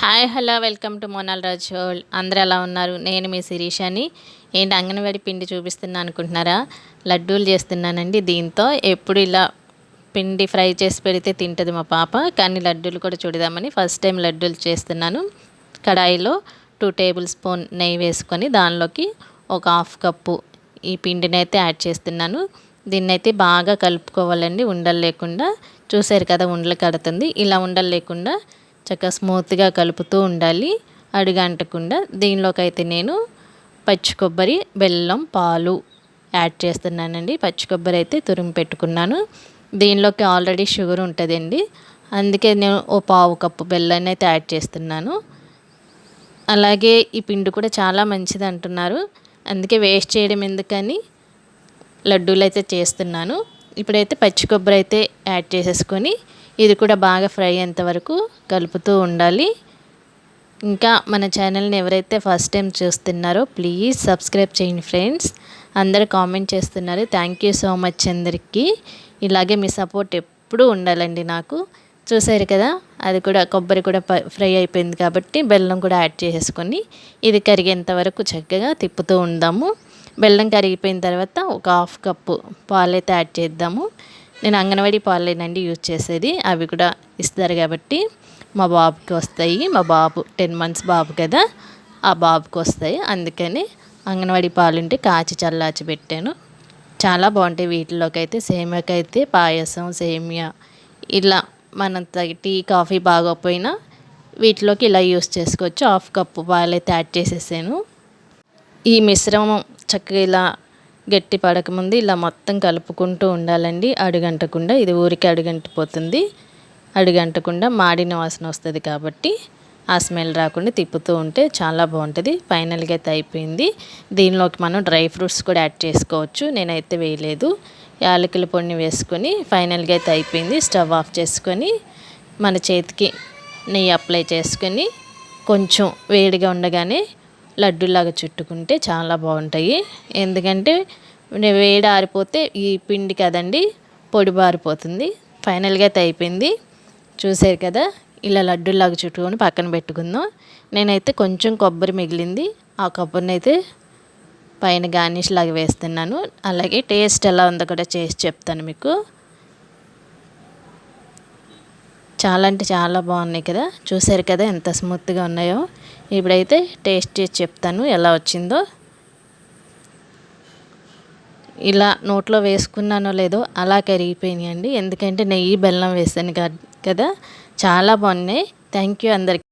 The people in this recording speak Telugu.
Hi hello welcome to Monal Raj world. అందరూ ఎలా ఉన్నారు? నేను మీ శిరీషని. ఏంటి అంగన్వాడి పిండి చూపిస్తున్నా అనుకుంటున్నారా? లడ్డూలు చేస్తున్నానండి. దీంతో ఎప్పుడు ఇలా పిండి ఫ్రై చేసి పెడితే తింటుంది మా పాప, కానీ లడ్డూలు కూడా చూడదామని ఫస్ట్ టైం లడ్డూలు చేస్తున్నాను. కడాయిలో 2 టేబుల్ స్పూన్ నెయ్యి వేసుకొని దానిలోకి ఒక హాఫ్ కప్పు ఈ పిండిని అయితే యాడ్ చేస్తున్నాను. దీన్నైతే బాగా కలుపుకోవాలండి, ఉండలు లేకుండా. చూసారు కదా, ఉండలు కడుతుంది. ఇలా ఉండలు లేకుండా చక్కగా స్మూత్గా కలుపుతూ ఉండాలి, అడుగంటకుండా. దీనిలోకి అయితే నేను పచ్చి కొబ్బరి, బెల్లం, పాలు యాడ్ చేస్తున్నానండి. పచ్చి కొబ్బరి అయితే తురిమి పెట్టుకున్నాను. దీనిలోకి ఆల్రెడీ షుగర్ ఉంటుందండి, అందుకే నేను ఓ పావు కప్పు బెల్లాన్ని అయితే యాడ్ చేస్తున్నాను. అలాగే ఈ పిండి కూడా చాలా మంచిది అంటున్నారు, అందుకే వేస్ట్ చేయడం ఎందుకని లడ్డూలు అయితే చేస్తున్నాను. ఇప్పుడైతే పచ్చి కొబ్బరి అయితే యాడ్ చేసేసుకొని ఇది కూడా బాగా ఫ్రై అయ్యేంత వరకు కలుపుతూ ఉండాలి. ఇంకా మన ఛానల్ని ఎవరైతే ఫస్ట్ టైం చూస్తున్నారో ప్లీజ్ సబ్స్క్రైబ్ చేయండి ఫ్రెండ్స్. అందరూ కామెంట్ చేస్తున్నారు, థ్యాంక్ యూ సో మచ్ అందరికీ. ఇలాగే మీ సపోర్ట్ ఎప్పుడూ ఉండాలండి నాకు. చూసారు కదా, అది కూడా కొబ్బరి కూడా ఫ్రై అయిపోయింది కాబట్టి బెల్లం కూడా యాడ్ చేసేసుకొని ఇది కరిగేంత వరకు చక్కగా తిప్పుతూ ఉందాము. బెల్లం కరిగిపోయిన తర్వాత ఒక హాఫ్ కప్పు పాలైతే యాడ్ చేద్దాము. నేను అంగన్వాడీ పాలేనండి యూజ్ చేసేది, అవి కూడా ఇస్తారు కాబట్టి మా బాబుకి వస్తాయి. మా బాబు 10 మంత్స్ బాబు కదా, ఆ బాబుకి వస్తాయి. అందుకని అంగన్వాడీ పాలుంటే కాచి చల్లార్చి పెట్టాను. చాలా బాగుంటాయి. వీటిలోకి అయితే సేమియాకైతే పాయసం, సేమియా ఇలా మనం టీ కాఫీ బాగోపోయినా వీటిలోకి ఇలా యూస్ చేసుకోవచ్చు. హాఫ్ కప్పు పాలైతే యాడ్ చేసేసాను. ఈ మిశ్రమం చక్కగా ఇలా గట్టి పడకముందు ఇలా మొత్తం కలుపుకుంటూ ఉండాలండి, అడుగంటకుండా. ఇది ఊరికి అడుగంటిపోతుంది, అడుగంటకుండా మాడిన వాసన వస్తుంది కాబట్టి ఆ స్మెల్ రాకుండా తిప్పుతూ ఉంటే చాలా బాగుంటుంది. ఫైనల్గా అయితే అయిపోయింది. దీనిలోకి మనం డ్రై ఫ్రూట్స్ కూడా యాడ్ చేసుకోవచ్చు, నేనైతే వేయలేదు. యాలకుల పొడిని వేసుకొని ఫైనల్గా అయితే అయిపోయింది. స్టవ్ ఆఫ్ చేసుకొని మన చేతికి నెయ్యి అప్లై చేసుకొని కొంచెం వేడిగా ఉండగానే లడ్డూలాగా చుట్టుకుంటే చాలా బాగుంటాయి. ఎందుకంటే వేడి ఆరిపోతే ఈ పిండి కదండి పొడి బారిపోతుంది. ఫైనల్గా అయితే అయిపోయింది. చూసారు కదా, ఇలా లడ్డూలాగా చుట్టుకొని పక్కన పెట్టుకుందాం. నేనైతే కొంచెం కొబ్బరి మిగిలింది, ఆ కొబ్బరిని అయితే పైన గార్నిష్ లాగా వేస్తున్నాను. అలాగే టేస్ట్ ఎలా ఉందో కూడా చేసి చెప్తాను మీకు. చాలా అంటే చాలా బాగున్నాయి కదా, చూసారు కదా ఎంత స్మూత్గా ఉన్నాయో. ఇప్పుడైతే టేస్ట్ చేసి చెప్తాను ఎలా వచ్చిందో. ఇలా నోట్లో వేసుకున్నానో లేదో అలా కరిగిపోయినాయండి, ఎందుకంటే నెయ్యి బెల్లం వేసాను కదా. చాలా బాగున్నాయి. థ్యాంక్ యూ అందరికీ.